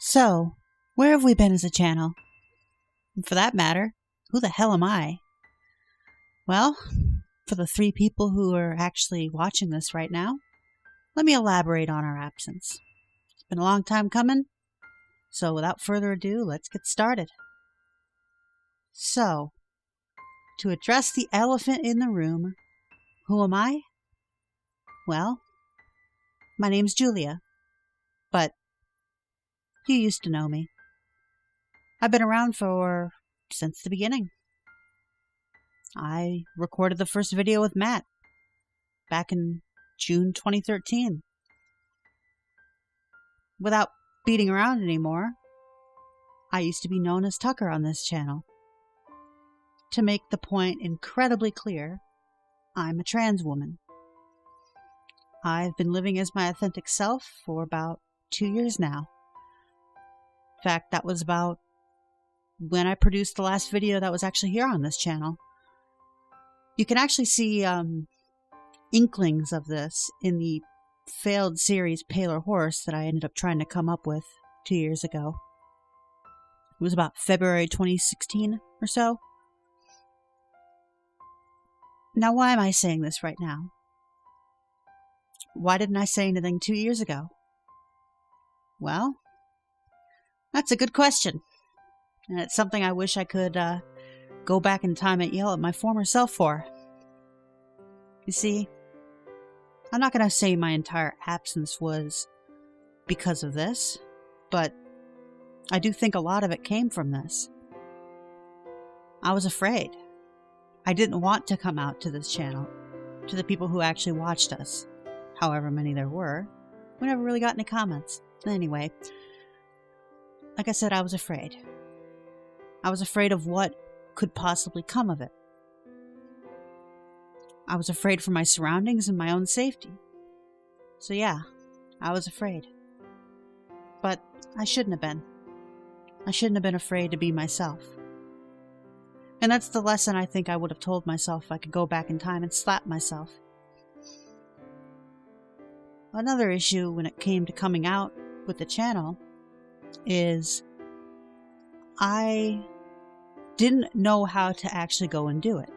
So, where have we been as a channel? And for that matter, who the hell am I? Well, for the 3 people who are actually watching this right now, let me elaborate on our absence. It's been a long time coming, so without further ado, let's get started. So, to address the elephant in the room, who am I? Well, my name's Julia, but you used to know me. I've been around since the beginning. I recorded the first video with Matt back in June 2013. Without beating around anymore, I used to be known as Tucker on this channel. To make the point incredibly clear, I'm a trans woman. I've been living as my authentic self for about 2 years now. In fact, that was about when I produced the last video that was actually here on this channel. You can actually see inklings of this in the failed series Paler Horse that I ended up trying to come up with 2 years ago. It was about February 2016 or so. Now, why am I saying this right now? Why didn't I say anything 2 years ago? Well, that's a good question. And it's something I wish I could go back in time and yell at my former self for. You see, I'm not going to say my entire absence was because of this, but I do think a lot of it came from this. I was afraid. I didn't want to come out to this channel, to the people who actually watched us, however many there were. We never really got any comments. Anyway, like I said, I was afraid. I was afraid of what could possibly come of it. I was afraid for my surroundings and my own safety. So yeah, I was afraid. But I shouldn't have been. I shouldn't have been afraid to be myself. And that's the lesson I think I would have told myself if I could go back in time and slap myself. Another issue when it came to coming out with the channel is I didn't know how to actually go and do it.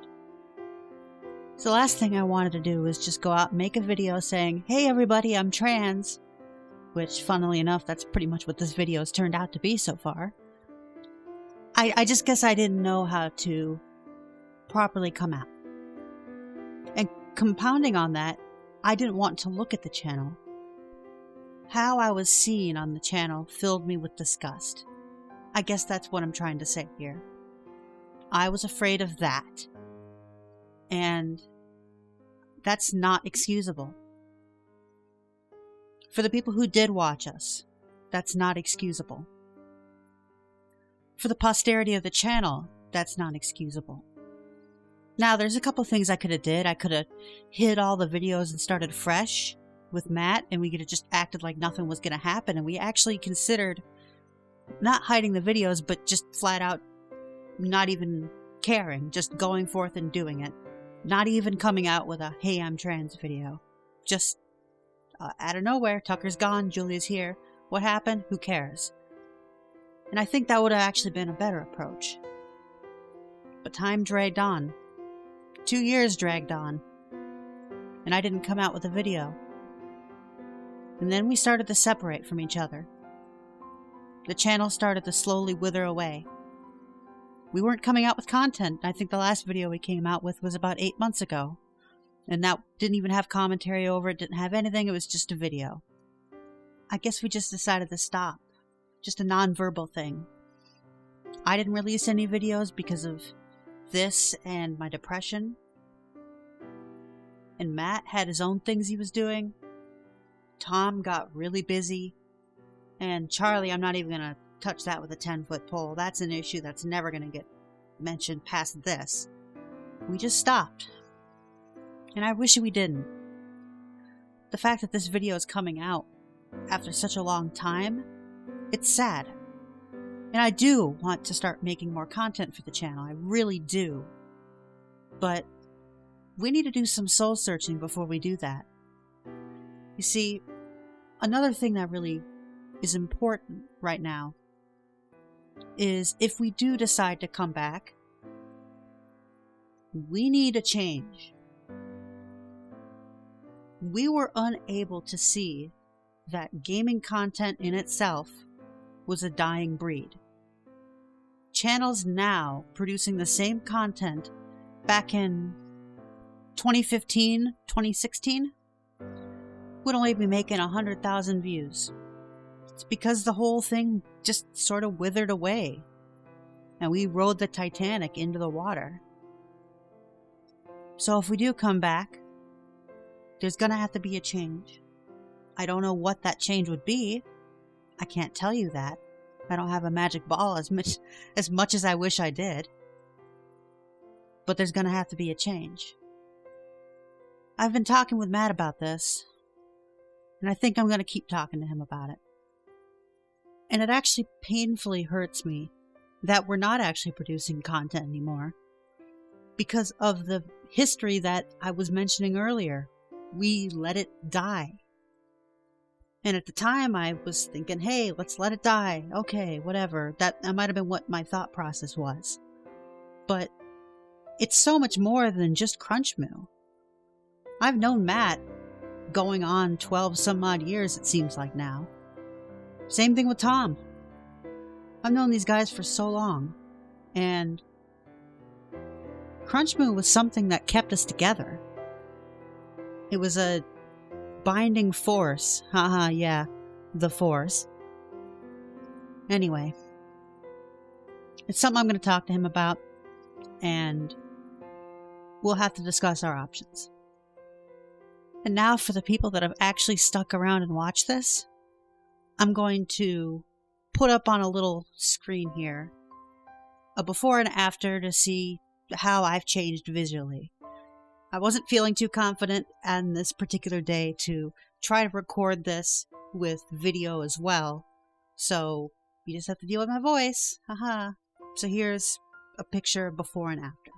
So the last thing I wanted to do was just go out and make a video saying, "Hey everybody, I'm trans," which funnily enough, that's pretty much what this video has turned out to be so far. I just guess I didn't know how to properly come out. And compounding on that, I didn't want to look at the channel. How I was seen on the channel filled me with disgust. I guess that's what I'm trying to say here. I was afraid of that. And that's not excusable. For the people who did watch us, that's not excusable. For the posterity of the channel, that's not excusable. Now, there's a couple things I could have did. I could have hid all the videos and started fresh with Matt, and we could have just acted like nothing was going to happen. And we actually considered not hiding the videos, but just flat out not even caring, just going forth and doing it. Not even coming out with a "Hey, I'm trans" video. Just out of nowhere, Tucker's gone, Julia's here. What happened? Who cares? And I think that would have actually been a better approach. But time dragged on. 2 years dragged on. And I didn't come out with a video. And then we started to separate from each other. The channel started to slowly wither away. We weren't coming out with content. I think the last video we came out with was about 8 months ago. And that didn't even have commentary over it, didn't have anything, it was just a video. I guess we just decided to stop. Just a non-verbal thing. I didn't release any videos because of this and my depression. And Matt had his own things he was doing. Tom got really busy. And Charlie, I'm not even going to touch that with a 10-foot pole. That's an issue that's never going to get mentioned past this. We just stopped. And I wish we didn't. The fact that this video is coming out after such a long time, it's sad. And I do want to start making more content for the channel. I really do. But we need to do some soul searching before we do that. You see, another thing that really is important right now is if we do decide to come back, we need a change. We were unable to see that gaming content in itself was a dying breed. Channels now producing the same content back in 2015, 2016 would only be making 100,000 views. It's because the whole thing just sort of withered away and we rode the Titanic into the water. So if we do come back, there's gonna have to be a change. I don't know what that change would be. I can't tell you that. I don't have a magic ball as much as I wish I did. But there's gonna have to be a change. I've been talking with Matt about this, and I think I'm gonna keep talking to him about it. And it actually painfully hurts me that we're not actually producing content anymore because of the history that I was mentioning earlier. We let it die. And at the time I was thinking, hey, let's let it die. Okay, whatever. That might have been what my thought process was. But it's so much more than just Crunchmoo. I've known Matt going on 12 some odd years, it seems like now. Same thing with Tom. I've known these guys for so long. And Crunchmoo was something that kept us together. It was a binding force. Haha, yeah, the force. Anyway, it's something I'm going to talk to him about, and we'll have to discuss our options. And now for the people that have actually stuck around and watched this, I'm going to put up on a little screen here a before and after to see how I've changed visually. I wasn't feeling too confident on this particular day to try to record this with video as well, so you just have to deal with my voice. Haha. So here's a picture before and after.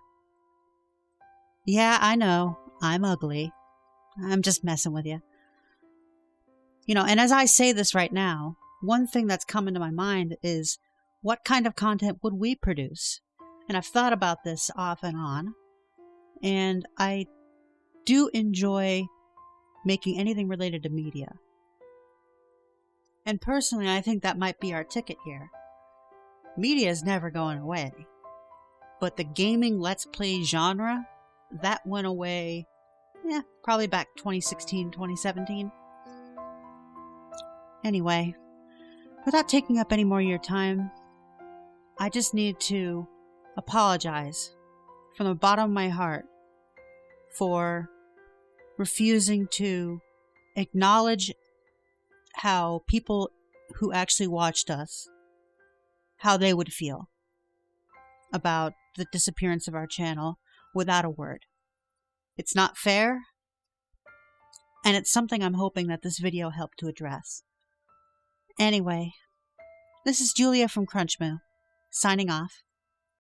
Yeah, I know, I'm ugly. I'm just messing with you. You know, and as I say this right now, one thing that's come into my mind is what kind of content would we produce? And I've thought about this off and on, and I do enjoy making anything related to media. And personally, I think that might be our ticket here. Media is never going away. But the gaming Let's Play genre, that went away, probably back 2016, 2017. Anyway, without taking up any more of your time, I just need to apologize from the bottom of my heart for refusing to acknowledge how people who actually watched us, how they would feel about the disappearance of our channel without a word. It's not fair, and it's something I'm hoping that this video helped to address. Anyway, this is Julia from Crunchmoo, signing off.